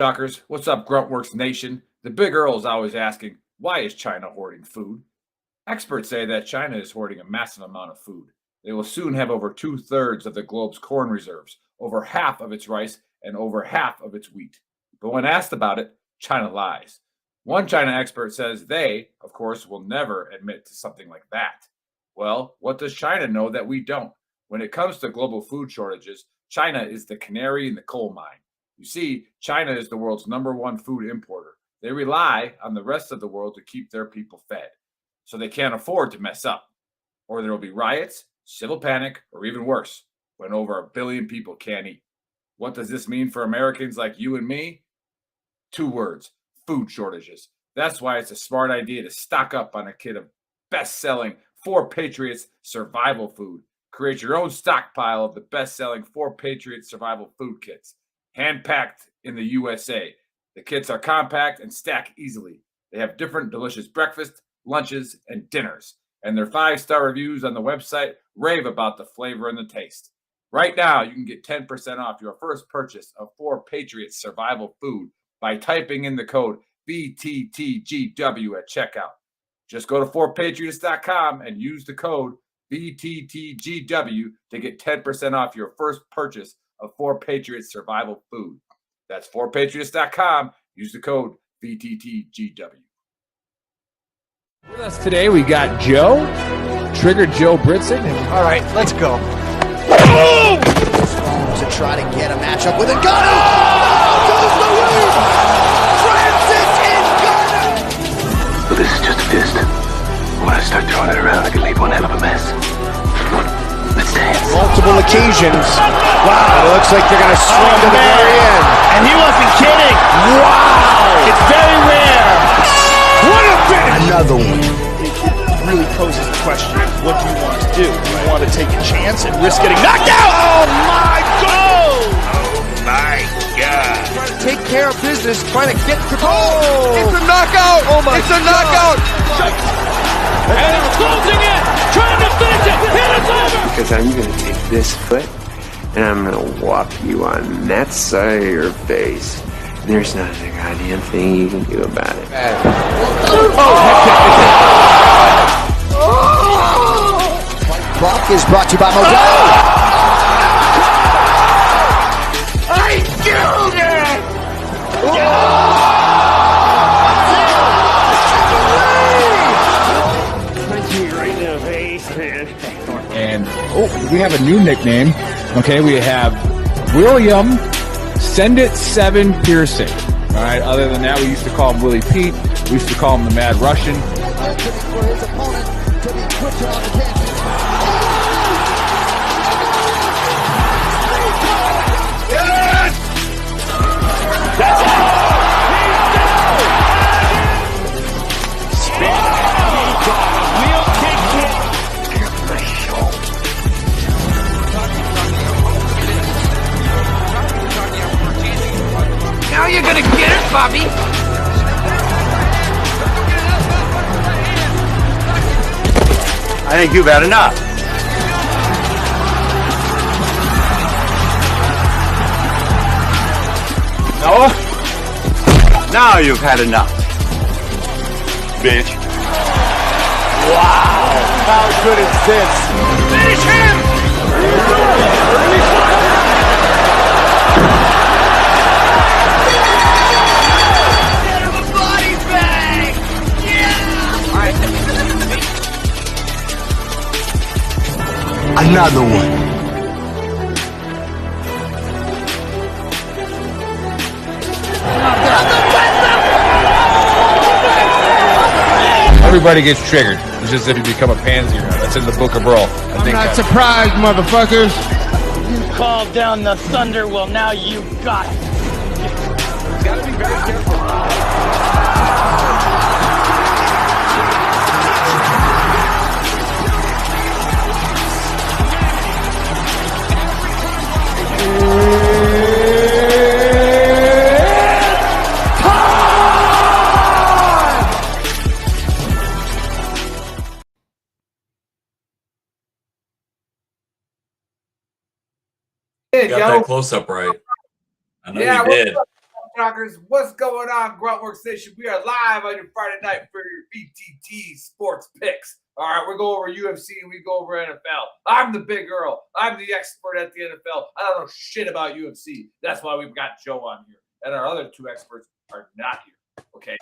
Talkers, what's up, Gruntworks Nation? The Big Earl is always asking, why is China hoarding food? Experts say that China is hoarding a massive amount of food. They will soon have over 2/3 of the globe's corn reserves, over half of its rice, and over half of its wheat. But when asked about it, China lies. One China expert says they, of course, will never admit to something like that. Well, what does China know that we don't? When it comes to global food shortages, China is the canary in the coal mine. You see, China is the world's #1 food importer. They rely on the rest of the world to keep their people fed. So they can't afford to mess up. Or there will be riots, civil panic, or even worse, when over 1 billion people can't eat. What does this mean for Americans like you and me? 2 words: food shortages. That's why it's a smart idea to stock up on a kit of best-selling 4 Patriots survival food. Create your own stockpile of the best-selling 4 Patriots survival food kits. Hand-packed in the USA. The kits are compact and stack easily. They have different delicious breakfasts, lunches, and dinners. And their 5-star reviews on the website rave about the flavor and the taste. Right now, you can get 10% off your first purchase of 4 Patriots survival food by typing in the code VTTGW at checkout. Just go to 4patriots.com and use the code VTTGW to get 10% off your first purchase of 4 Patriots survival food. That's 4patriots.com. Use the code VTTGW. With us today, we got Joe, Trigger Joe Britson. All right, let's go. To try to get a matchup with a gunner. Oh, goes the lead. Francis in gunner. But this is just a fist. When I start throwing it around, I can leave one hell of a mess. Let's dance. Multiple occasions. Wow, it looks like they're going to swing to the very end. And he wasn't kidding. Wow. It's very rare. What a finish. Another one. It really poses the question, what do you want to do? Do you want to take a chance and risk getting knocked out? Oh, my God. Oh, my God. Trying to take care of business, trying to get to goal. It's a knockout. Oh, my God. It's a knockout. And it's closing in. Trying to finish it. And it's over. Because I'm going to take this foot and I'm going to whop you on that side of your face. There's not a goddamn thing you can do about it. Buck is brought to you by Modelo. I killed it! Punch me right in the face, man. And we have a new nickname. Okay, we have William Send It 7 Piercing. All right, other than that, we used to call him Willie Pete. We used to call him the Mad Russian. For his opponent to be quicker on the catch. That's it. Spin. Wheel kick hit. Now you're gonna get it, Bobby! I think you've had enough. Noah? Now you've had enough. Bitch. Wow, how good is this? Finish him! Get him a body bag! Yeah! Another one. Everybody gets triggered. It's just if you become a pansy or not. That's in the Book of Earl. I'm not surprised, motherfuckers. You called down the thunder, well now you got it. Gotta be very careful. Hey, Got yo. that close up right. I know Yeah, you did. Shockers? What's going on, Gruntworks Nation? We are live on your Friday night for your VTT Sports Picks. All right, we go over UFC and we go over NFL. I'm the Big Earl. I'm the expert at the NFL. I don't know shit about UFC. That's why we've got Joe on here. And our other two experts are not here. Okay.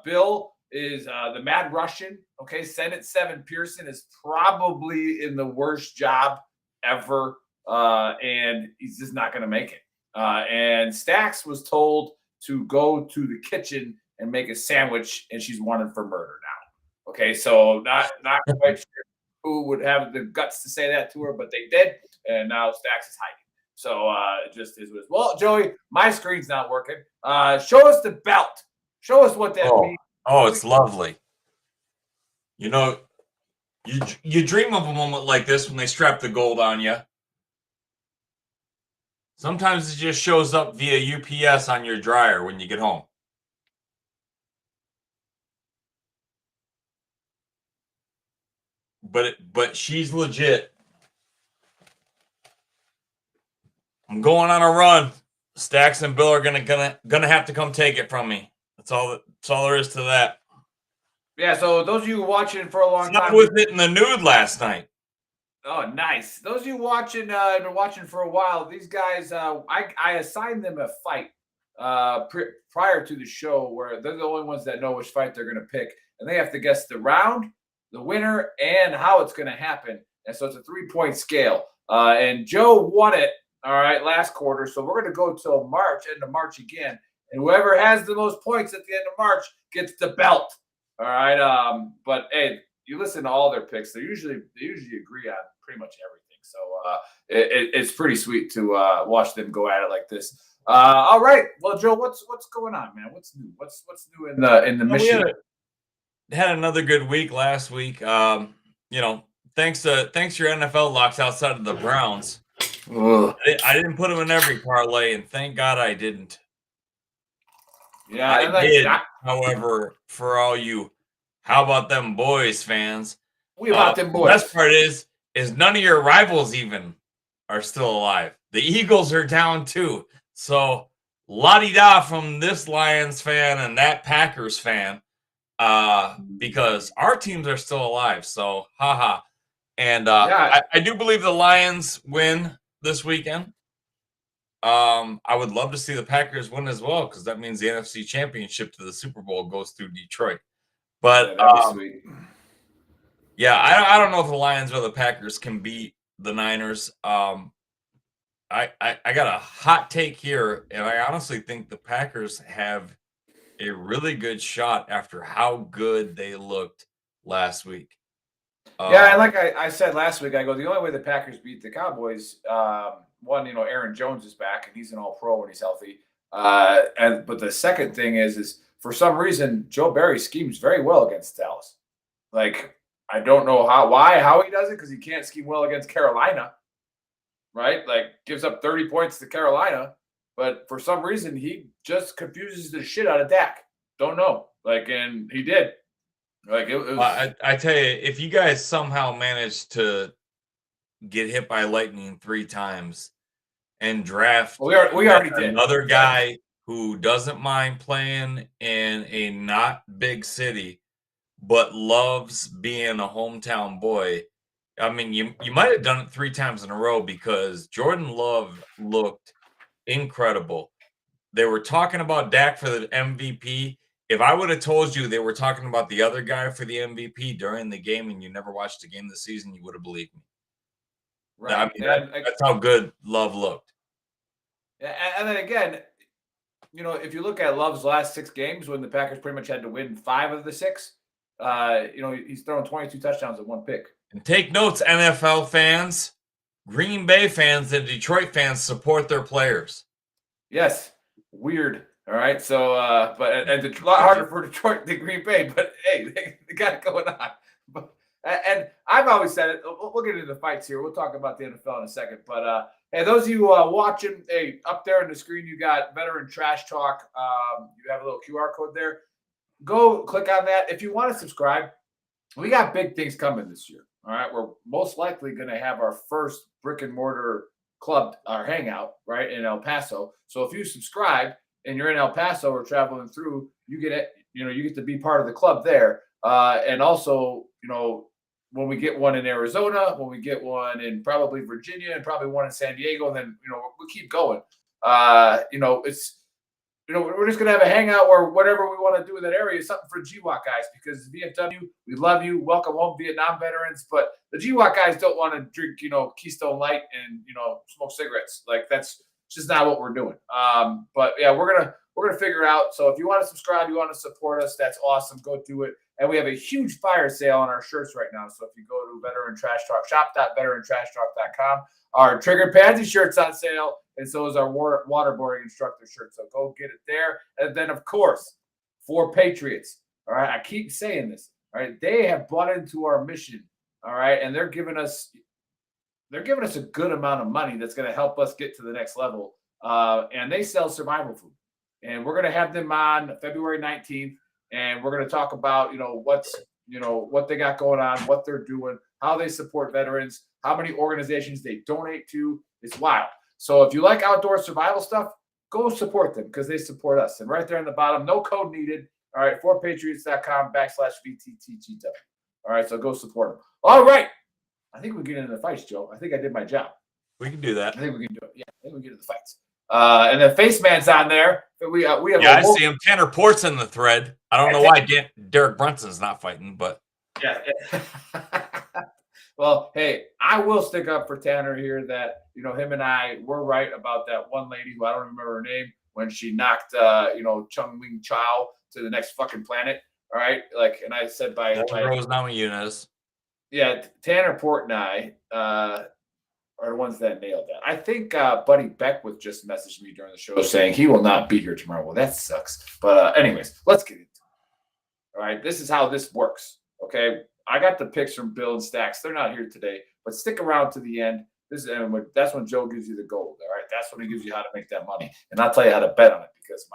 Bill is the Mad Russian. Okay. Senate 7 Pearson is probably in the worst job ever. And he's just not going to make it. And Stax was told to go to the kitchen and make a sandwich, and she's wanted for murder now. Okay, so not quite sure who would have the guts to say that to her, but they did, and now Stax is hiding. So it just is what it is. Well, Joey, my screen's not working. Show us the belt. Show us what that means. Oh, it's lovely. You know, you dream of a moment like this when they strap the gold on you. Sometimes it just shows up via UPS on your dryer when you get home. But she's legit. I'm going on a run. Stax and Bill are gonna have to come take it from me. That's all there is to that. Yeah, so those of you watching for a long time. I was hitting the nude last night. Oh, nice. Those of you watching, been watching for a while. These guys, I assigned them a fight prior to the show where they're the only ones that know which fight they're going to pick, and they have to guess the round, the winner, and how it's going to happen. And so it's a 3-point scale. And Joe won it, all right, last quarter. So we're going to go till March, end of March again. And whoever has the most points at the end of March gets the belt. All right. But hey, you listen to all their picks. They usually agree on pretty much everything. So it's pretty sweet to watch them go at it like this. All right. Well, Joe, what's going on, man? What's new? What's new in the mission? We had another good week last week. Thanks to your NFL locks outside of the Browns. I didn't put them in every parlay, and thank God I didn't. Yeah, I did. However, for all you "how about them boys" fans, we about them boys. The best part is none of your rivals even are still alive. The Eagles are down too. So la-di-da from this Lions fan and that Packers fan, because our teams are still alive. So haha. And I do believe the Lions win this weekend. I would love to see the Packers win as well, because that means the NFC Championship to the Super Bowl goes through Detroit. But yeah, I don't know if the Lions or the Packers can beat the Niners. I got a hot take here, and I honestly think the Packers have a really good shot after how good they looked last week. Yeah, and like I said last week, I go, the only way the Packers beat the Cowboys, one, Aaron Jones is back and he's an all-pro when he's healthy. But the second thing is for some reason Joe Barry schemes very well against Dallas. Like, I don't know how he does it, because he can't scheme well against Carolina, right? Like, gives up 30 points to Carolina, but for some reason he just confuses the shit out of Dak. Don't know. Like, and he did. Like, it was. I tell you, if you guys somehow manage to get hit by lightning 3 times and draft we already did another guy who doesn't mind playing in a not big city but loves being a hometown boy, I mean, you might have done it 3 times in a row, because Jordan Love looked incredible. They were talking about Dak for the MVP. If I would have told you they were talking about the other guy for the MVP during the game and you never watched the game this season, you would have believed me. Right. I mean, that's how good Love looked. And then again, if you look at Love's last 6 games, when the Packers pretty much had to win 5 of the 6, he's thrown 22 touchdowns and 1 pick. And take notes, NFL fans. Green Bay fans and Detroit fans support their players. Yes. Weird. All right. So, and it's a lot harder for Detroit than Green Bay, but hey, they got it going on. And I've always said it. We'll get into the fights here. We'll talk about the NFL in a second. But hey, those of you watching, hey, up there on the screen, you got Veteran Trash Talk. You have a little QR code there. Go click on that. If you want to subscribe, we got big things coming this year. All right. We're most likely going to have our first brick and mortar club, our hangout, right, in El Paso. So if you subscribe and you're in El Paso or traveling through, you get to be part of the club there. And also, when we get one in Arizona, when we get one in probably Virginia, and probably one in San Diego, and then we'll keep going. It's we're just gonna have a hangout or whatever we want to do in that area. Something for GWOC guys, because VFW, we love you. Welcome home, Vietnam veterans. But the GWOC guys don't want to drink, Keystone Light and smoke cigarettes. Like, that's just not what we're doing. But yeah, we're gonna figure out. So if you want to subscribe, you want to support us, that's awesome. Go do it. And we have a huge fire sale on our shirts right now. So if you go to Veteran Trash Talk, shop.veterantrashtalk.com, our Trigger Pansy shirt's on sale, and so is our waterboarding instructor shirt. So go get it there. And then, of course, for Patriots, all right, I keep saying this, all right, they have bought into our mission, all right, and they're giving us a good amount of money that's going to help us get to the next level. And they sell survival food, and we're going to have them on February 19th. And we're going to talk about, what they got going on, what they're doing, how they support veterans, how many organizations they donate to. It's wild. So if you like outdoor survival stuff, go support them, because they support us. And right there in the bottom, no code needed. All right, forpatriots.com/VTTGW. All right, so go support them. All right. I think we get into the fights, Joe. I think I did my job. We can do that. I think we can do it. Yeah, I think we get into the fights. And then Face Man's on there. We have. Yeah, I see him. Tanner Port's in the thread. I don't know why Derek Brunson's not fighting, but yeah. Well, hey, I will stick up for Tanner here that him and I were right about that one lady who I don't remember her name, when she knocked Chung Wing Chao to the next fucking planet. All right, and I said by Rose Namajunas. Yeah, Tanner Port and I are the ones that nailed that. I think Buddy Beckwith just messaged me during the show saying he will not be here tomorrow. Well, that sucks. But anyways, let's get into it. All right, this is how this works. Okay, I got the picks from Bill and Stacks. They're not here today, but stick around to the end. That's when Joe gives you the gold. All right, that's when he gives you how to make that money, and I'll tell you how to bet on it, because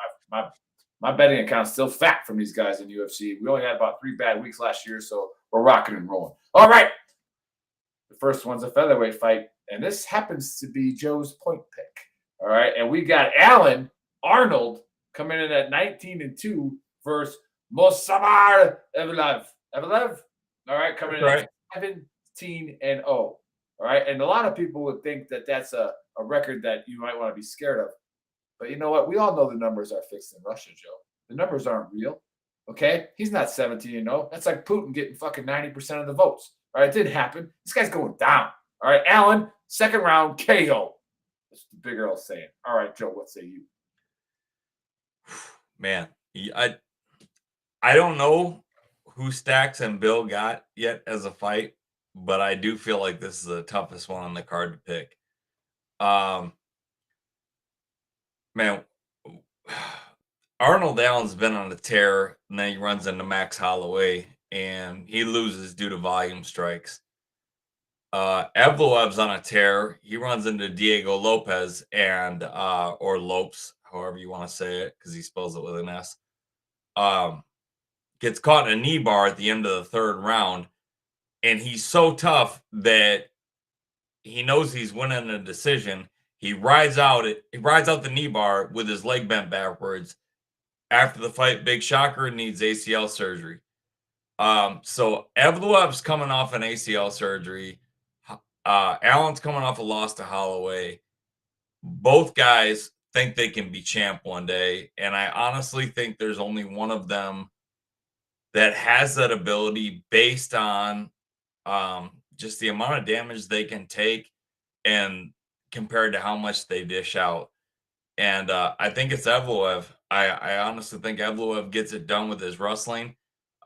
my betting account's still fat from these guys in UFC. We only had about 3 bad weeks last year, so we're rocking and rolling. All right, the first one's a featherweight fight. And this happens to be Joe's point pick. All right. And we got Alan Arnold coming in at 19-2 versus Mosabar Evelev. All right. Coming in at 17-0. All right. And a lot of people would think that that's a record that you might want to be scared of. But you know what? We all know the numbers are fixed in Russia, Joe. The numbers aren't real. Okay. He's not 17-0. That's like Putin getting fucking 90% of the votes. All right. It didn't happen. This guy's going down. All right, Alan, second round KO. That's the Big Earl saying. All right, Joe, what say you? Man, I don't know who Stacks and Bill got yet as a fight, but I do feel like this is the toughest one on the card to pick. Man, Arnold Allen's been on a tear, and then he runs into Max Holloway, and he loses due to volume strikes. Evloev's on a tear. He runs into Diego Lopez and or Lopes, however you want to say it, because he spells it with an S. Gets caught in a knee bar at the end of the third round, and he's so tough that he knows he's winning a decision. He rides out the knee bar with his leg bent backwards. After the fight, big shocker, needs ACL surgery. So Evloev's coming off an ACL surgery. Allen's coming off a loss to Holloway. Both guys think they can be champ one day, and I honestly think there's only one of them that has that ability based on just the amount of damage they can take and compared to how much they dish out. And I think it's Evloev. I honestly think Evloev gets it done with his wrestling.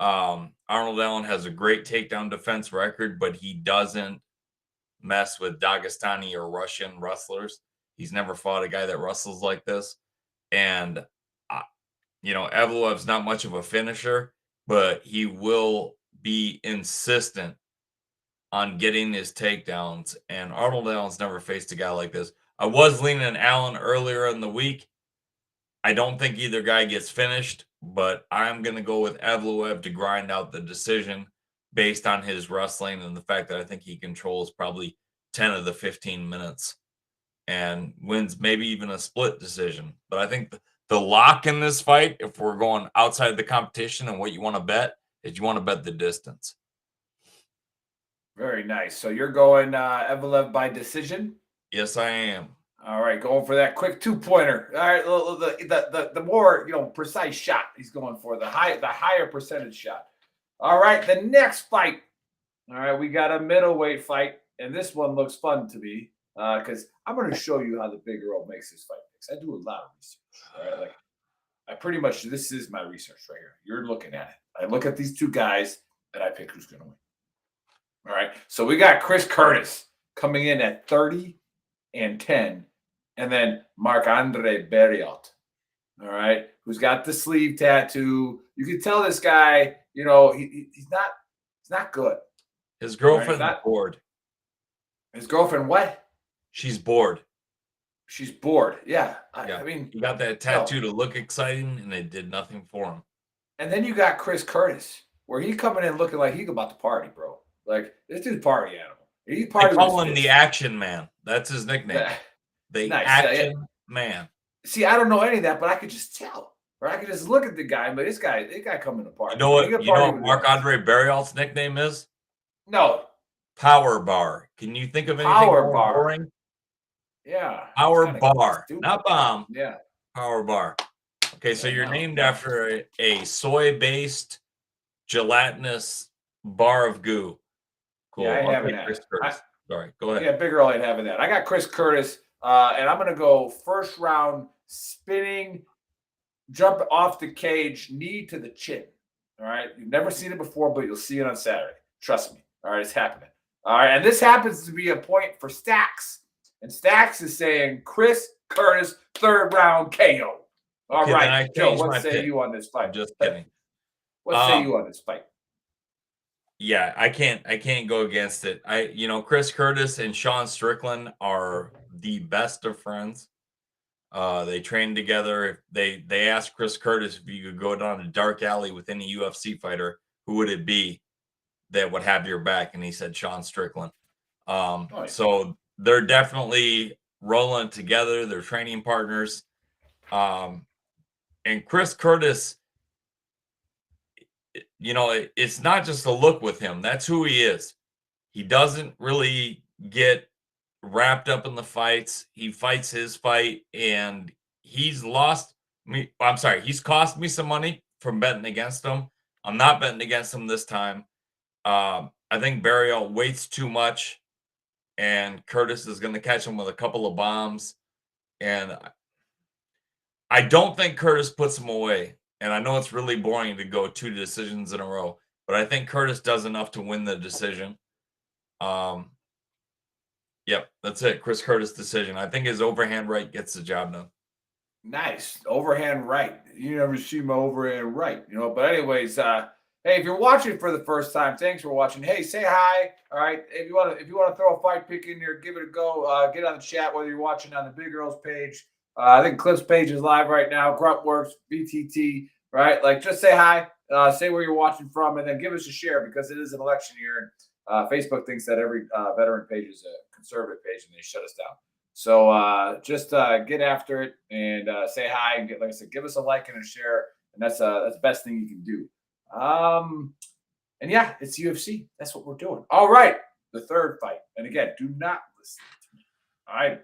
Arnold Allen has a great takedown defense record, but he doesn't mess with Dagestani or Russian wrestlers. He's never fought a guy that wrestles like this. And, Evloev's not much of a finisher, but he will be insistent on getting his takedowns. And Arnold Allen's never faced a guy like this. I was leaning Allen earlier in the week. I don't think either guy gets finished, but I'm going to go with Evloev to grind out the decision based on his wrestling and the fact that I think he controls probably 10 of the 15 minutes and wins maybe even a split decision. But I think The lock in this fight, if we're going outside the competition and what you want to bet, is you want to bet the distance. Very nice. So you're going Evelev by decision? Yes, I am. All right, going for that quick 2-pointer. All right, the more precise shot he's going for, the higher percentage shot. All right, the next fight. All right, we got a middleweight fight, and this one looks fun to me because I'm going to show you how the Big Earl makes his fight picks. I do a lot of research. All right, like I pretty much this is my research right here. You're looking at it. I look at these two guys and I pick who's going to win. All right, so we got Chris Curtis coming in at 30-10, and then Marc-Andre Berriot. All right, who's got the sleeve tattoo. You can tell this guy, he's not good. His girlfriend's bored. His girlfriend what? She's bored. She's bored. Yeah. I mean, he got that tattoo to look exciting, and it did nothing for him. And then you got Chris Curtis, where he coming in looking like he's about to party, bro. Like this dude's party animal. He I call him the Action Man. That's his nickname. The Action Man. See, I don't know any of that, but I could just tell, or I could just look at the guy. But this guy coming to party. You know what Marc-Andre Berriot's nickname is? No. Power Bar. Can you think of anything more boring? Yeah. Power Bar, not bomb. Yeah. Power Bar. Okay, so you're named after a soy-based gelatinous bar of goo. Cool. Yeah, I ain't having that. Sorry, go ahead. Yeah, Big Earl ain't having that. I got Chris Curtis, and I'm going to go first round spinning, jump off the cage, knee to the chin. All right? You've never seen it before, but you'll see it on Saturday. Trust me. All right, it's happening. All right, and this happens to be a point for Stacks. And Stacks is saying Chris Curtis, 3rd round KO. All right, Joe, what say you on this fight? Just kidding. What say you on this fight? Yeah, I can't go against it. Chris Curtis and Sean Strickland are the best of friends. They train together. They asked Chris Curtis if you could go down a dark alley with any UFC fighter, who would it be that would have your back? And he said Sean Strickland. So they're definitely rolling together. They're training partners. And Chris Curtis, it's not just a look with him. That's who he is. He doesn't really get wrapped up in the fights. He fights his fight, and he's lost me. I'm sorry. He's cost me some money from betting against him. I'm not betting against him this time. I think Berriot waits too much, and Curtis is going to catch him with a couple of bombs. And I don't think Curtis puts him away. And I know it's really boring to go 2 decisions in a row, but I think Curtis does enough to win the decision. Yep, that's it. Chris Curtis decision. I think his overhand right gets the job done. Nice. Overhand right. You never see my overhand right, But anyways, hey, if you're watching for the first time, thanks for watching. Hey, say hi. All right. If you want to throw a fight pick in there, give it a go. Get on the chat, whether you're watching on the Big Earls page. I think Cliff's page is live right now. Gruntworks, VTT, right? Like, just say hi, say where you're watching from, and then give us a share because it is an election year. And Facebook thinks that every veteran page is a conservative page, and they shut us down. So just get after it and say hi, and like I said, give us a like and a share, and that's the best thing you can do. And yeah, it's UFC. That's what we're doing. All right, the 3rd fight, and again, do not listen.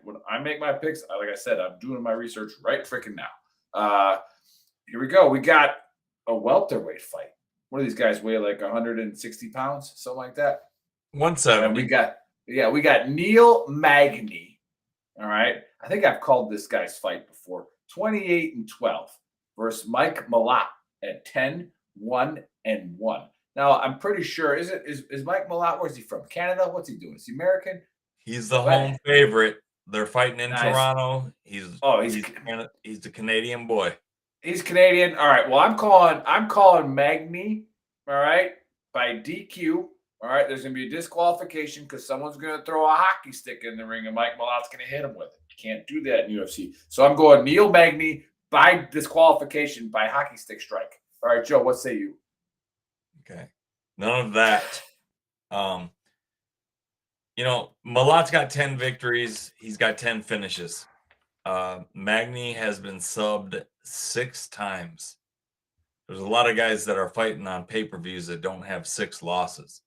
When I make my picks, like I said, I'm doing my research right freaking now. Here we go. We got a welterweight fight. What do these guys weigh? Like 160 pounds, something like that. 170. And we got Neil Magny. All right. I think I've called this guy's fight before. 28-12 versus Mike Malott at 10-1-1. Now I'm pretty sure is Mike Malott? Where's he from? Canada? What's he doing? Is he American? He's the home favorite. They're fighting in Toronto. He's the Canadian boy. He's Canadian. All right. Well, I'm calling Magny. All right, by DQ. All right. There's gonna be a disqualification because someone's gonna throw a hockey stick in the ring and Mike Malott's gonna hit him with it. You can't do that in UFC. So I'm going Neil Magny by disqualification by hockey stick strike. All right, Joe. What say you? Okay. None of that. Malott's got 10 victories. He's got 10 finishes. Magny has been subbed 6 times. There's a lot of guys that are fighting on pay-per-views that don't have 6 losses.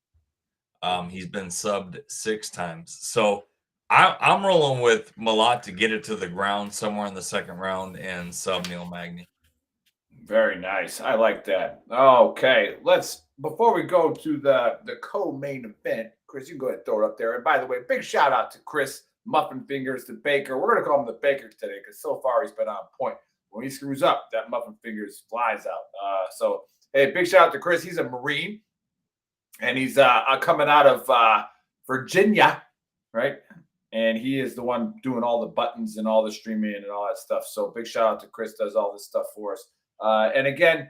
He's been subbed 6 times. So I'm rolling with Malat to get it to the ground somewhere in the second round and sub Neil Magny. Very nice. I like that. Okay, before we go to the co-main event, Chris, you can go ahead and throw it up there. And by the way, big shout out to Chris Muffin Fingers, the Baker. We're gonna call him the Baker today because so far he's been on point. When he screws up, that Muffin Fingers flies out. So hey, big shout out to Chris. He's a Marine, and he's coming out of Virginia, right? And he is the one doing all the buttons and all the streaming and all that stuff. So big shout out to Chris, does all this stuff for us. And again,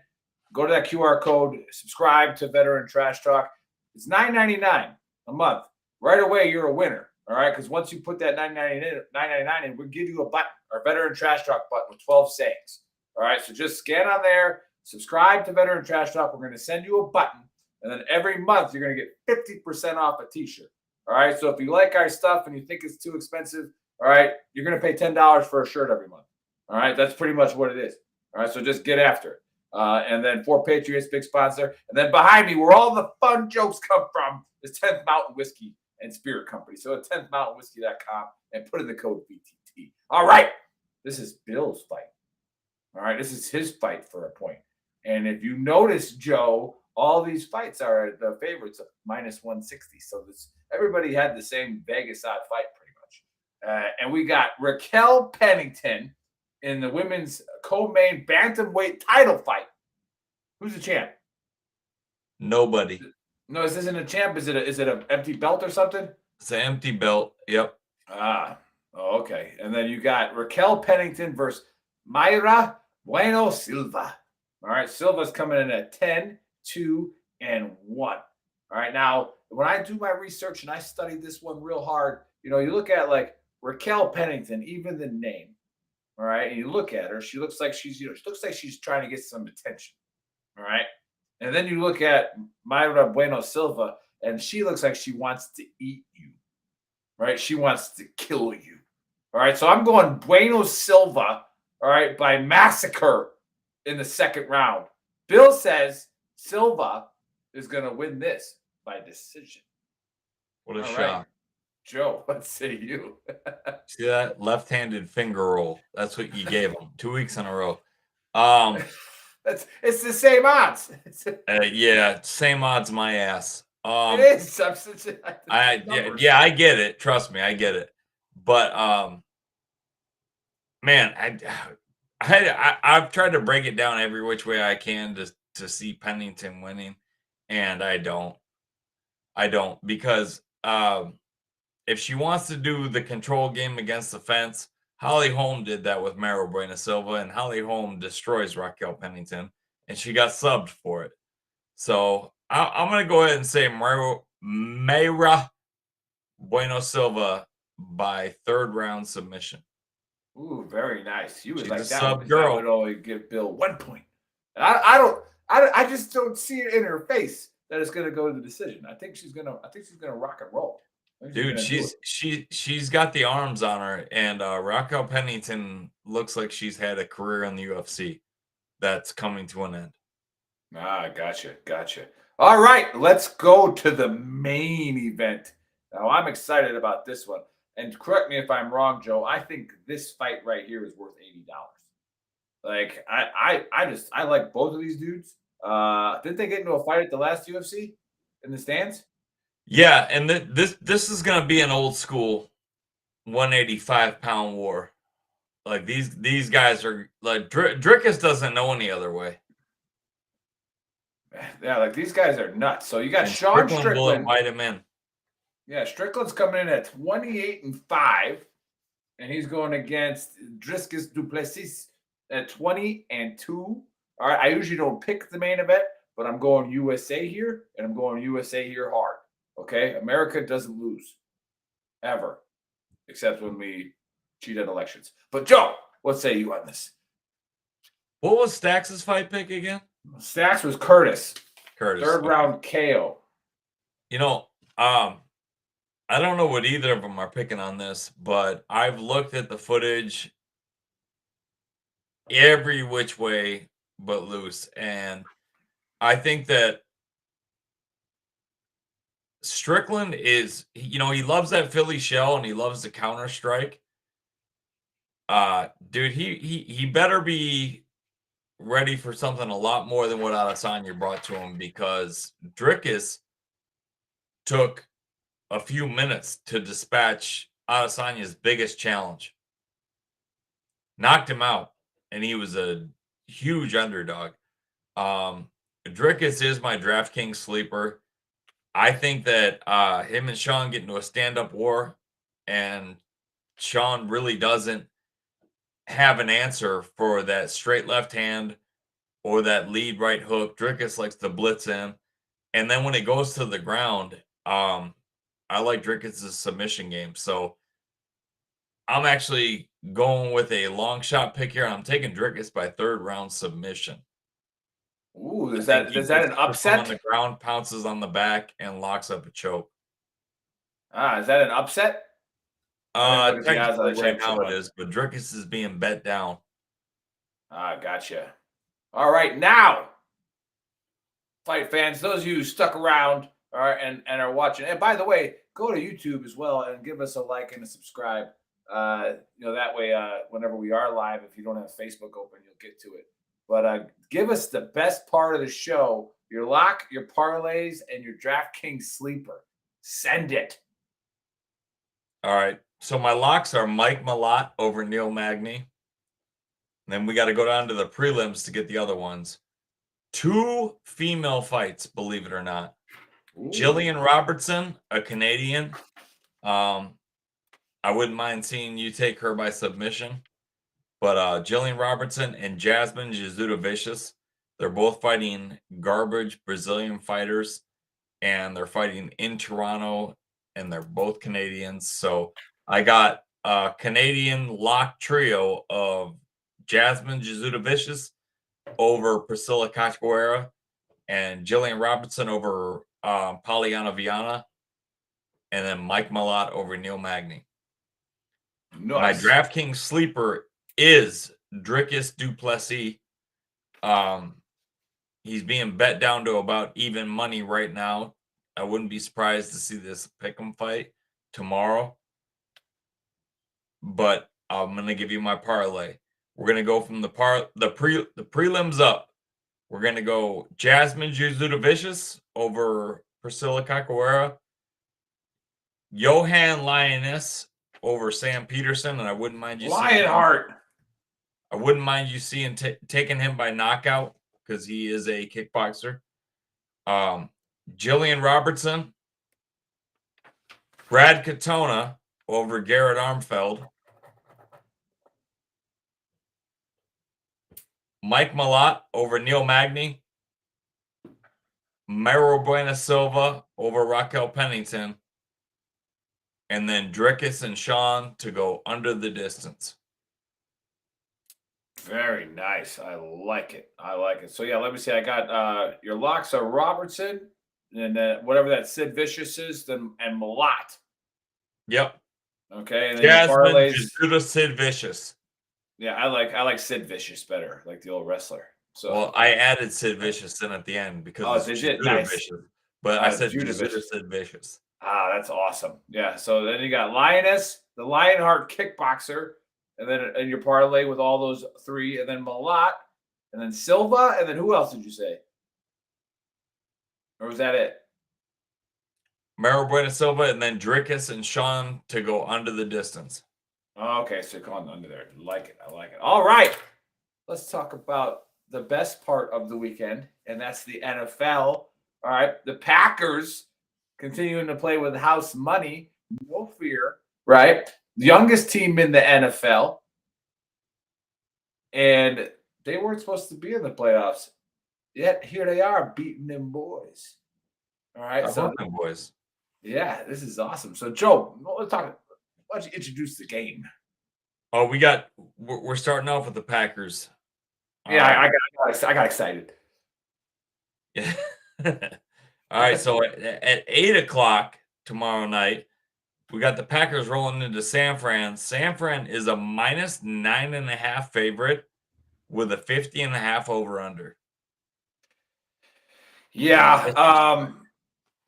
go to that QR code, subscribe to Veteran Trash Talk. It's $9.99 a month. Right away, you're a winner. All right, because once you put that $9.99 in, we'll give you a button, our Veteran Trash Talk button with 12 sayings. All right, so just scan on there, subscribe to Veteran Trash Talk. We're going to send you a button, and then every month you're going to get 50% off a T-shirt. All right, so if you like our stuff and you think it's too expensive, all right, you're going to pay $10 for a shirt every month. All right, that's pretty much what it is. All right, so just get after it. And then For Patriots, big sponsor. And then behind me, where all the fun jokes come from, is 10th Mountain Whiskey and Spirit Company. So at 10thmountainwhiskey.com and put in the code VTT. All right, this is Bill's fight. All right, this is his fight for a point. And if you notice, Joe, all these fights are the favorites of -160. So everybody had the same Vegas odd fight pretty much. And we got Raquel Pennington in the women's co-main bantamweight title fight. Who's the champ? Nobody. No, this isn't a champ. Is it an empty belt or something? It's an empty belt. Yep. Okay. And then you got Raquel Pennington versus Mayra Bueno Silva. All right, Silva's coming in at 10, 2, and 1. All right, now when I do my research and I study this one real hard, you look at like Raquel Pennington, even the name. All right, and you look at her, she looks like she's trying to get some attention. All right, and then you look at Mayra Bueno Silva, and she looks like she wants to eat you. Right, she wants to kill you. All right, so I'm going Bueno Silva. All right, by massacre in the second round. Bill says Silva is going to win this by decision. What a shot. Joe, what say you? See that left-handed finger roll? That's what you gave him 2 weeks in a row. It's the same odds. Yeah, same odds my ass. It is. Yeah, I get it. Trust me, I get it. But man, I've tried to break it down every which way I can to see Pennington winning, and I don't because if she wants to do the control game against the fence, Holly Holm did that with Mayra Bueno Silva, and Holly Holm destroys Raquel Pennington, and she got subbed for it. So I'm going to go ahead and say Mayra Bueno Silva by third round submission. Ooh, very nice. You would She's like a that sub one. girl. I would only give Bill 1 point. I just don't see it in her face that it's going to go to the decision. I think she's going to rock and roll. Dude, she's got the arms on her, and Raquel Pennington looks like she's had a career in the UFC that's coming to an end. Gotcha. All right, let's go to the main event. Now, I'm excited about this one. And correct me if I'm wrong, Joe. I think this fight right here is worth $80. Like, I like both of these dudes. Didn't they get into a fight at the last UFC in the stands? Yeah, and this is gonna be an old school 185-pound war. Like these guys are like Drickus doesn't know any other way. Yeah, like these guys are nuts. So you got And Sean will Strickland. invite him in. Yeah, Strickland's coming in at 28-5, and he's going against Drickus du Plessis at 20-2. All right, I usually don't pick the main event, but I'm going USA here, and I'm going USA here hard. Okay, America doesn't lose ever, except when we cheat at elections. But Joe, what say you on this? What was Stax's fight pick again? Stax was Curtis. Curtis. Third round KO. I don't know what either of them are picking on this, but I've looked at the footage. every which way but loose. And I think that Strickland is, he loves that Philly shell and he loves the counter strike. Dude, he better be ready for something a lot more than what Adesanya brought to him, because Drickus took a few minutes to dispatch Adesanya's biggest challenge. Knocked him out, and he was a huge underdog. Drickus is my DraftKings sleeper. I think that him and Sean get into a stand-up war, and Sean really doesn't have an answer for that straight left hand or that lead right hook. Drickus likes to blitz in. And then when it goes to the ground, I like Drickus' submission game. So I'm actually going with a long shot pick here. I'm taking Drickus by third round submission. Ooh, is that an upset? On the ground, pounces on the back, and locks up a choke. Is that an upset? Technically right now it is, but Drickus is being bet down. Gotcha. All right, now, fight fans, those of you who stuck around and are watching, and by the way, go to YouTube as well and give us a like and a subscribe. That way, whenever we are live, if you don't have Facebook open, you'll get to it. But give us the best part of the show, your lock, your parlays, and your DraftKings sleeper. Send it. All right. So my locks are Mike Malott over Neil Magny. Then we got to go down to the prelims to get the other ones. 2 female fights, believe it or not. Ooh. Jillian Robertson, a Canadian. I wouldn't mind seeing you take her by submission. But Jillian Robertson and Jasmine Jasudavicius, they're both fighting garbage Brazilian fighters, and they're fighting in Toronto, and they're both Canadians. So I got a Canadian lock trio of Jasmine Jasudavicius over Priscilla Cachoeira and Jillian Robertson over Polyana Viana, and then Mike Malott over Neil Magny. Nice. My DraftKings sleeper is Drickus du Plessis. He's being bet down to about even money right now. I wouldn't be surprised to see this pick'em fight tomorrow. But I'm gonna give you my parlay. We're gonna go from the prelims up. We're gonna go Jasmine Jasudavicius over Priscilla Cachoeira, Johan Lioness over Sam Peterson, and I wouldn't mind you Lionheart. I wouldn't mind you seeing taking him by knockout, because he is a kickboxer. Jillian Robertson, Brad Katona over Garrett Armfeld, Mike Malott over Neil Magny, Mero Buena Silva over Raquel Pennington, and then Drickus and Sean to go under the distance. Very nice. I like it. So, yeah, let me see. I got your locks are Robertson, and whatever that Sid Vicious is, and Malott. Yep. Okay. And then Jasmine Sid Vicious. Yeah, I like Sid Vicious better, like the old wrestler. So, well, I added Sid Vicious in at the end because it's nice. Vicious, but I said Sid Vicious. That's awesome. Yeah. So then you got Lioness, the Lionheart kickboxer, and then in your parlay with all those 3, and then Malott, and then Silva, and then who else did you say? Or was that it? Mero Buena Silva, and then Drickus and Sean to go under the distance. Okay, so you're going under there. I like it. All right. Let's talk about the best part of the weekend, and that's the NFL. All right. The Packers continuing to play with house money. No fear. Right. The youngest team in the NFL. And they weren't supposed to be in the playoffs. Yet here they are beating them boys. All right. Boys. Yeah, this is awesome. So, Joe, let's talk. Why don't you introduce the game? Oh, we're starting off with the Packers. Yeah, I got excited. Yeah. All right, so at 8:00 tomorrow night, we got the Packers rolling into San Fran. San Fran is a -9.5 favorite with a 50.5 over under. Yeah.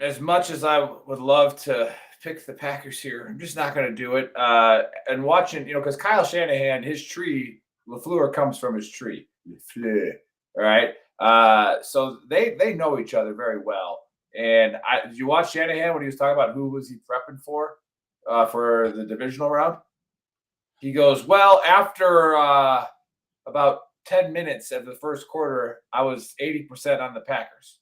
As much as I would love to pick the Packers here, I'm just not going to do it. And watching, because Kyle Shanahan, his tree, LaFleur comes from his tree. LaFleur, all right? So they know each other very well. And did you watch Shanahan when he was talking about who was he prepping for the divisional round? He goes, well, after about 10 minutes of the first quarter, I was 80% on the Packers.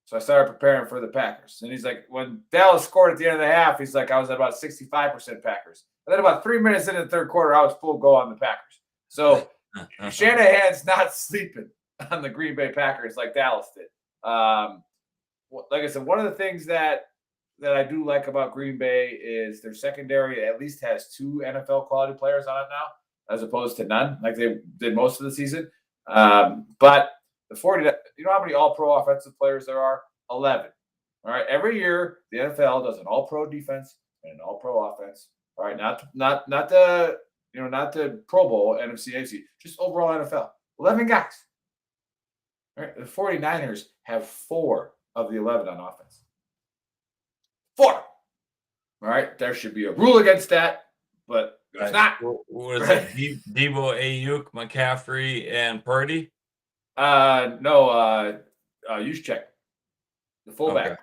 So I started preparing for the Packers. And he's like, when Dallas scored at the end of the half, he's like, I was at about 65% Packers. And then about 3 minutes into the third quarter, I was full go on the Packers. So Shanahan's not sleeping on the Green Bay Packers like Dallas did. Like I said, one of the things that I do like about Green Bay is their secondary at least has 2 NFL quality players on it now, as opposed to none, like they did most of the season. But the 40, you know how many all-pro offensive players there are? 11. All right. Every year, the NFL does an all-pro defense and an all-pro offense. All right. Not the Pro Bowl, NFC, AFC, just overall NFL. 11 guys. All right. The 49ers have 4 of the 11 on offense. 4. All right. There should be a rule against that, but there's not. What is it? Debo, Ayuk, McCaffrey, and Purdy? No, Juszczyk, the fullback. Okay.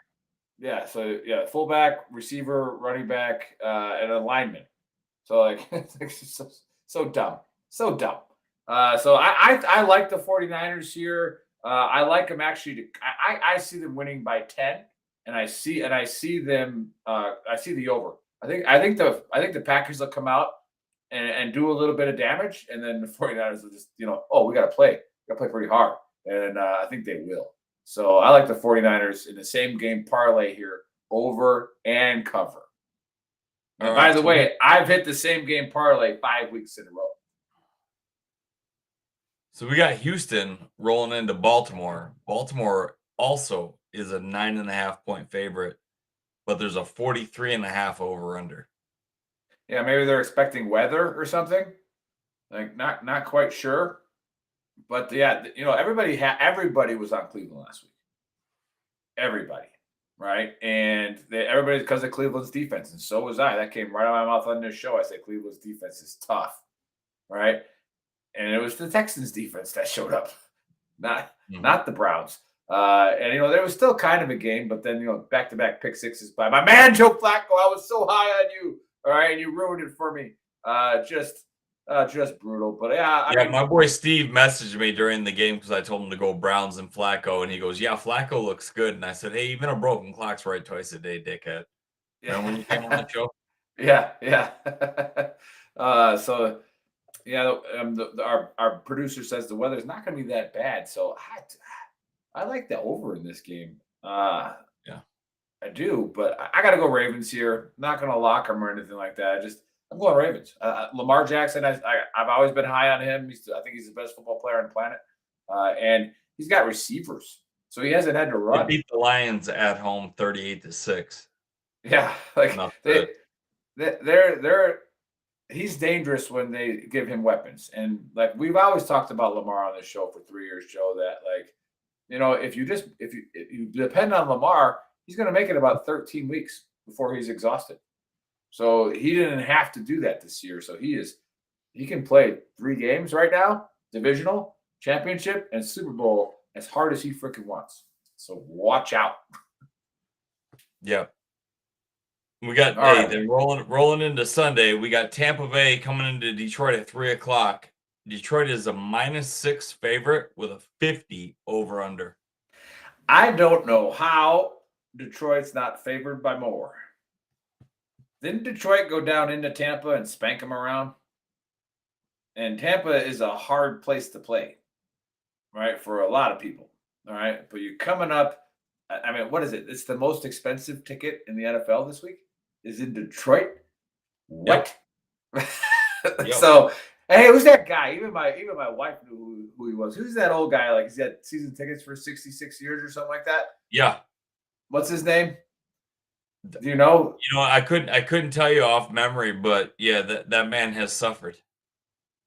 Yeah, so fullback, receiver, running back, and a lineman. So it's so dumb. So dumb. So I like the 49ers here. I like them actually I see them winning by 10, and I see them I see the over. I think the Packers will come out and do a little bit of damage, and then the 49ers will just, we gotta play pretty hard. And I think they will. So I like the 49ers in the same game parlay here, over and cover. And by the way, I've hit the same game parlay 5 weeks in a row. So we got Houston rolling into Baltimore. Baltimore also is a 9.5-point favorite, but there's a 43.5 over under. Yeah, maybe they're expecting weather or something. Like not quite sure. But yeah, everybody was on Cleveland last week. Everybody, right? And everybody, because of Cleveland's defense, and so was I. That came right out of my mouth on this show. I said Cleveland's defense is tough, right? And it was the Texans' defense that showed up, not the Browns. And there was still kind of a game, but then back-to-back pick sixes by my man Joe Flacco. I was so high on you, all right, and you ruined it for me. Just brutal. But yeah, my boy Steve messaged me during the game because I told him to go Browns and Flacco, and he goes, "Yeah, Flacco looks good." And I said, "Hey, even a broken clock's right twice a day, dickhead." Remember when you came on the show? Yeah. So yeah, our producer says the weather's not going to be that bad. So I like the over in this game. Yeah, I do, but I got to go Ravens here. Not going to lock them or anything like that. I'm going Ravens. Lamar Jackson, I've always been high on him. I think he's the best football player on the planet. And he's got receivers, so he hasn't had to run. They beat the Lions at home 38-6. Yeah, he's dangerous when they give him weapons. And we've always talked about Lamar on this show for 3 years, Joe, that if you depend on Lamar, he's going to make it about 13 weeks before he's exhausted. So he didn't have to do that this year. So he can play 3 games right now, divisional, championship, and Super Bowl as hard as he freaking wants. So watch out. Yeah. We got then rolling into Sunday. We got Tampa Bay coming into Detroit at 3:00. Detroit is a -6 favorite with a 50 over under. I don't know how Detroit's not favored by more. Didn't Detroit go down into Tampa and spank them around? And Tampa is a hard place to play, right, for a lot of people, all right? But you're coming up, I mean, what is it? It's the most expensive ticket in the NFL this week is in Detroit? What? Yep. So, hey, who's that guy? Even my wife knew who he was. Who's that old guy? He's got season tickets for 66 years or something like that? Yeah. What's his name? Do you know? I couldn't tell you off memory, but yeah, that man has suffered.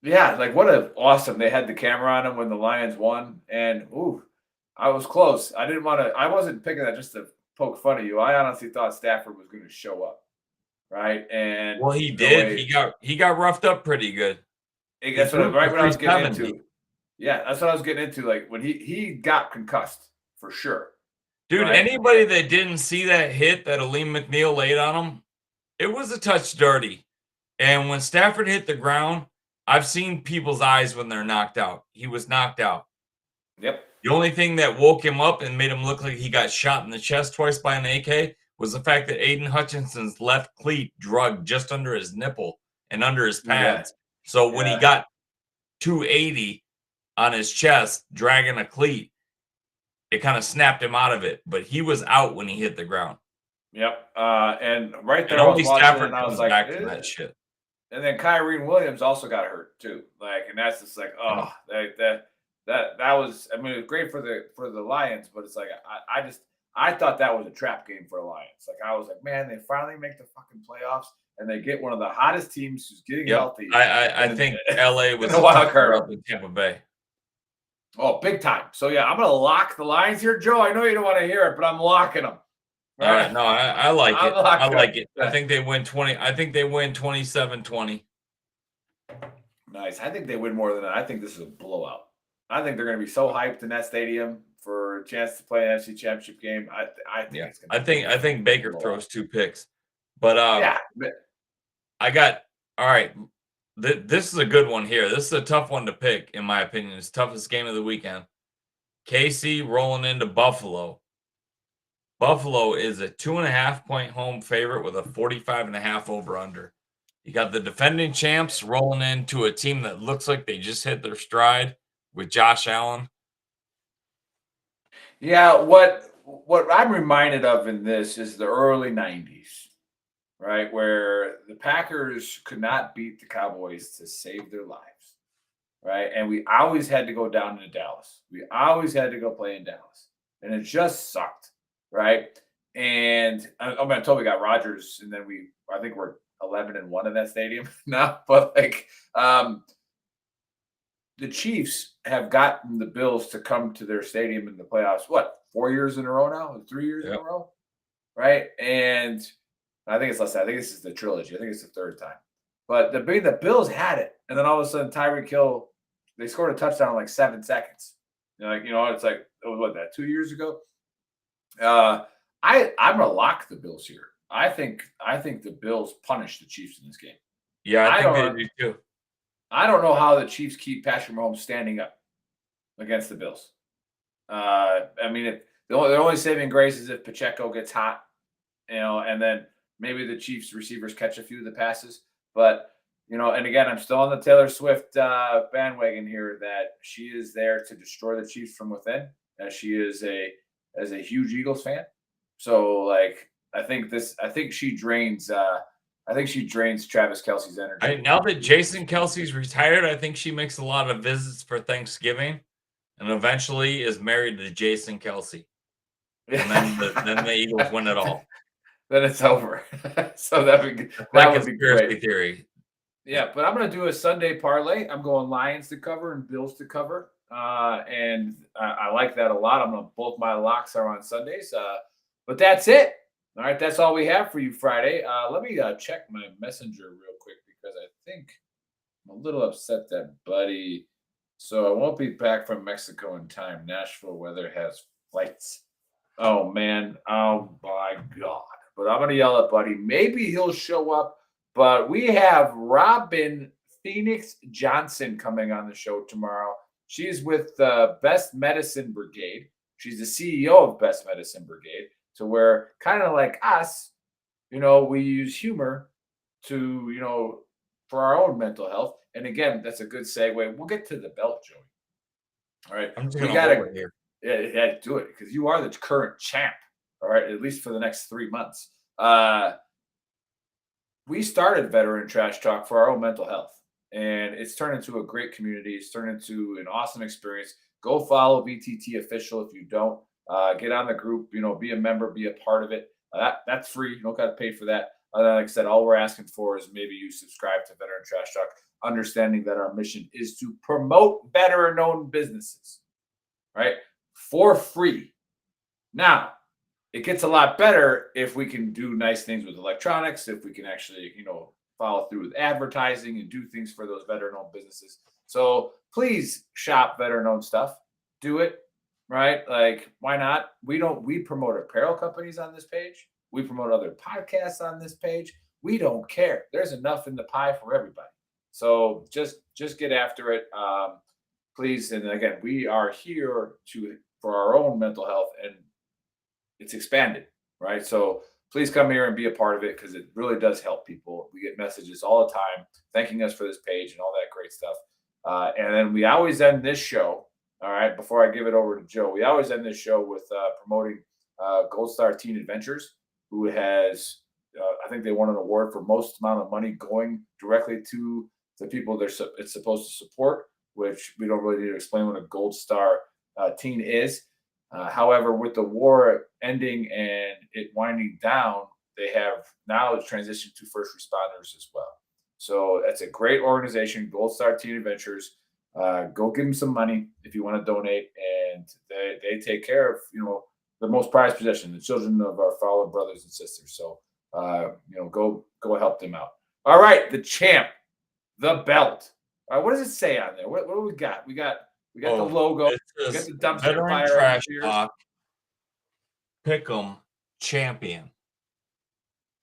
Yeah, like what a awesome. They had the camera on him when the Lions won, and ooh, I was close. I didn't want to. I wasn't picking that just to poke fun at you. I honestly thought Stafford was going to show up, right? And Well, he the did. way He got roughed up pretty good. He that's what threw right for when I was getting 370. into. Yeah, that's what I was getting into. Like when he got concussed for sure, Dude, right? anybody that didn't see that hit that Aleem McNeil laid on him, it was a touch dirty. And when Stafford hit the ground, I've seen people's eyes when they're knocked out. He was knocked out. Yep. The only thing that woke him up and made him look like he got shot in the chest twice by an AK was the fact that Aiden Hutchinson's left cleat drugged just under his nipple and under his Yeah. pads. So when he Yeah. got 280 on his chest, dragging a cleat, it kind of snapped him out of it. But he was out when he hit the ground. Yep. And right there, And I was only watching, Stafford and I was comes like, back from that shit. And then Kyrie Williams also got hurt too. Like, and that's just like, oh, that was. I mean, it was great for the Lions, but it's like I thought that was a trap game for the Lions. Like, I was like, man, they finally make the fucking playoffs, and they get one of the hottest teams who's getting healthy. I think LA was a wild card up in Tampa Bay. Oh, big time. So yeah, I'm gonna lock the Lions here, Joe. I know you don't want to hear it, but I'm locking them. All right, no, I like it. I like it. Yeah. I think they win 20. I think they win 27-20. Nice. I think they win more than that. I think this is a blowout. I think they're going to be so hyped in that stadium for a chance to play an NFC Championship game. I think it's going to. I think Baker throws 2 picks, but yeah. I got all right. This is a good one here. This is a tough one to pick, in my opinion. It's the toughest game of the weekend. KC rolling into Buffalo. Buffalo is a 2.5-point home favorite with a 45.5 over under. You got the defending champs rolling into a team that looks like they just hit their stride with Josh Allen. Yeah, what I'm reminded of in this is the early 90s, right? Where the Packers could not beat the Cowboys to save their lives, right? And we always had to go down to Dallas. We always had to go play in Dallas. And it just sucked. Right. And I told we got Rodgers, and then I think we're 11-1 in that stadium now. But like the Chiefs have gotten the Bills to come to their stadium in the playoffs, 4 years in a row now? 3 years in a row? Right. And I think it's less. I think this is the trilogy. I think it's the third time. But the Bills had it. And then all of a sudden, Tyreek Hill, they scored a touchdown in like 7 seconds. It's like, it was 2 years ago? I'm gonna lock the Bills here. I think the Bills punish the Chiefs in this game. Yeah, I think they do too. I don't know how the Chiefs keep Patrick Mahomes standing up against the Bills. I mean, the only saving grace is if Pacheco gets hot, and then maybe the Chiefs receivers catch a few of the passes. But and again, I'm still on the Taylor Swift bandwagon here that she is there to destroy the Chiefs from within, as she is as a huge Eagles fan. So like I think she drains Travis Kelce's energy. Now that Jason Kelce's retired, I think she makes a lot of visits for Thanksgiving and eventually is married to Jason Kelce. And then the Eagles win it all. Then it's over. So that would be great. Theory. Yeah, but I'm going to do a Sunday parlay. I'm going Lions to cover and Bills to cover. And I like that a lot. Both my locks are on Sundays. But that's it. All right, that's all we have for you Friday. Let me check my messenger real quick because I think I'm a little upset that Buddy. So I won't be back from Mexico in time. Nashville weather has flights. Oh, man. Oh, my God. But I'm going to yell at Buddy. Maybe he'll show up. But we have Robin Phoenix Johnson coming on the show tomorrow. She's with the Best Medicine Brigade. She's the CEO of Best Medicine Brigade. So we're kind of like us, we use humor to, for our own mental health. And again, that's a good segue. We'll get to the belt, Joey. All right. I'm just going to hold it here. Yeah, do it because you are the current champ. All right. At least for the next 3 months. We started Veteran Trash Talk for our own mental health, and it's turned into a great community. It's turned into an awesome experience. Go follow VTT Official if you don't. Get on the group, be a member, be a part of it. That's free. You don't got to pay for that. Like I said, all we're asking for is maybe you subscribe to Veteran Trash Talk understanding that our mission is to promote veteran-owned businesses, right? For free. Now, it gets a lot better if we can do nice things with electronics, if we can actually, follow through with advertising and do things for those veteran-owned businesses. So please shop veteran-owned stuff. Do it, right? Like, why not? We promote apparel companies on this page. We promote other podcasts on this page. We don't care. There's enough in the pie for everybody. So just get after it, please. And again, we are here for our own mental health, and it's expanded, right? So please come here and be a part of it, because it really does help people. We get messages all the time thanking us for this page and all that great stuff. And then we always end this show. All right, before I give it over to Joe, we always end this show with promoting Gold Star Teen Adventures, who has, I think they won an award for most amount of money going directly to the people it's supposed to support, which we don't really need to explain what a Gold Star teen is. However, with the war ending and it winding down, they have now transitioned to first responders as well. So that's a great organization, Gold Star Teen Adventures. Go give them some money if you want to donate, and they take care of the most prized possession, the children of our fallen brothers and sisters. So go help them out. All right, the champ, the belt. All right, what does it say on there? What do we got? We got the logo. We got the dumpster fire. Trash talk. Pick'em champion.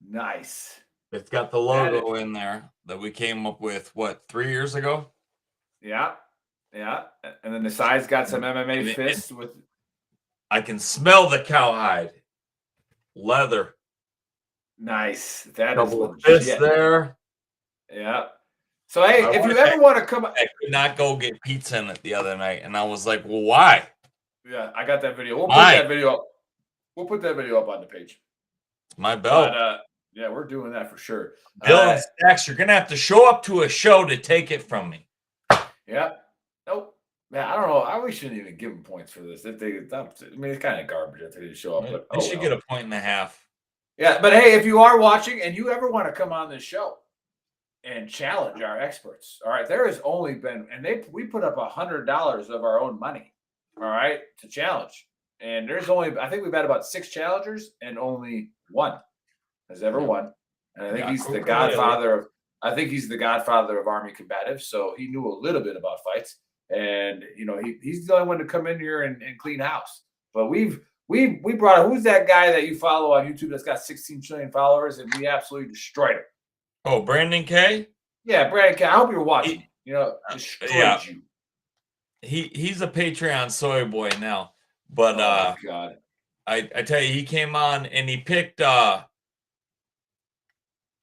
Nice. It's got the logo in there that we came up with 3 years ago. Yeah. And then the side's got some MMA fists with. I can smell the cowhide. Leather. Nice. That Double is fist legit. there. Yeah. So hey, if you ever want to come, I could not go get pizza in it the other night, and I was like, "Well, why?" Yeah, I got that video. We'll put that video up. We'll put that video up on the page. It's my belt. But, yeah, we're doing that for sure. Bill and Stacks, you're gonna have to show up to a show to take it from me. Yeah. Nope. Man, I don't know. We shouldn't even give them points for this. It's kind of garbage if they didn't show up. But they should get a 1.5 points. Yeah, but hey, if you are watching and you ever want to come on this show and challenge our experts, all right, there has only been, and we put up $100 of our own money, all right, to challenge. And there's only, I think we've had about 6 challengers, and only one has ever won. And I think he's the godfather of Army Combative, so he knew a little bit about fights. And he's the only one to come in here and clean house. But we brought, who's that guy that you follow on YouTube that's got 16 trillion followers, and we absolutely destroyed him. Oh, Brandon K? Yeah, Brandon K. I hope you're watching. Destroyed you. He's a Patreon soy boy now. But oh my God. I tell you, he came on and he picked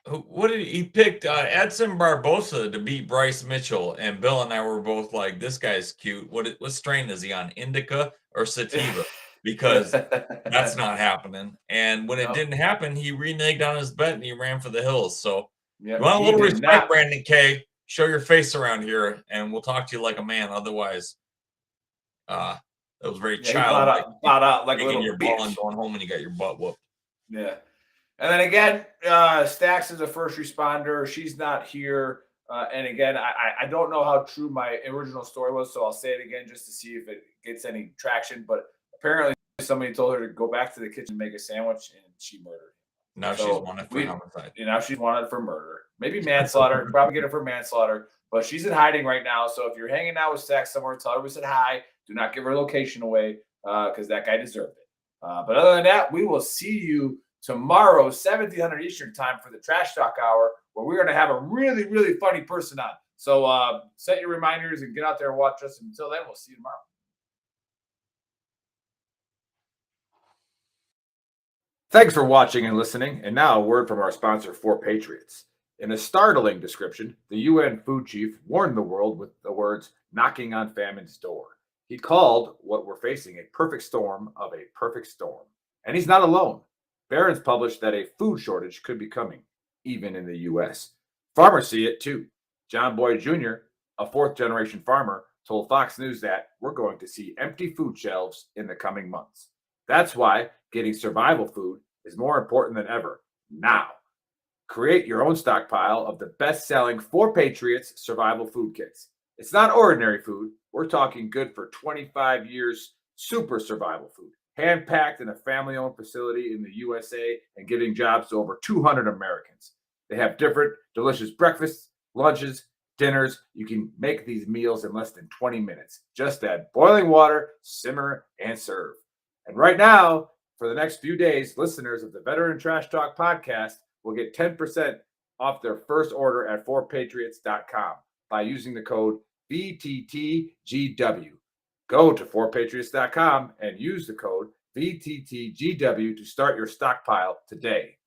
he picked Edson Barbosa to beat Bryce Mitchell, and Bill and I were both like, this guy's cute. What strain is he on, indica or sativa? Because that's not happening. And when it didn't happen, he reneged on his bet and he ran for the hills. So you want a little respect, Brandon K. Show your face around here, and we'll talk to you like a man. Otherwise, that was very childlike. Plot out like a little your bitch. ball and going home and you got your butt whooped. Yeah. And then again, Stacks is a first responder. She's not here. And again, I don't know how true my original story was, so I'll say it again just to see if it gets any traction. But apparently somebody told her to go back to the kitchen and make a sandwich, and she murdered him. Now she's wanted for homicide. Now she's wanted for murder. Maybe manslaughter. Probably get her for manslaughter. But she's in hiding right now. So if you're hanging out with Stacks somewhere, tell her we said hi. Do not give her location away, because that guy deserved it. But other than that, we will see you tomorrow, 1700 Eastern time, for the Trash Talk Hour, where we're going to have a really, really funny person on. So set your reminders and get out there and watch us. And until then, we'll see you tomorrow. Thanks for watching and listening. And now a word from our sponsor, 4Patriots. In a startling description, the UN food chief warned the world with the words, knocking on famine's door. He called what we're facing a perfect storm of a perfect storm. And he's not alone. Barron's published that a food shortage could be coming, even in the U.S. Farmers see it too. John Boyd Jr., a fourth-generation farmer, told Fox News that we're going to see empty food shelves in the coming months. That's why getting survival food is more important than ever now. Create your own stockpile of the best-selling 4 Patriots survival food kits. It's not ordinary food. We're talking good for 25 years super survival food, hand-packed in a family-owned facility in the USA and giving jobs to over 200 Americans. They have different delicious breakfasts, lunches, dinners. You can make these meals in less than 20 minutes. Just add boiling water, simmer, and serve. And right now, for the next few days, listeners of the Veteran Trash Talk podcast will get 10% off their first order at 4patriots.com by using the code VTTGW. Go to 4patriots.com and use the code VTTGW to start your stockpile today.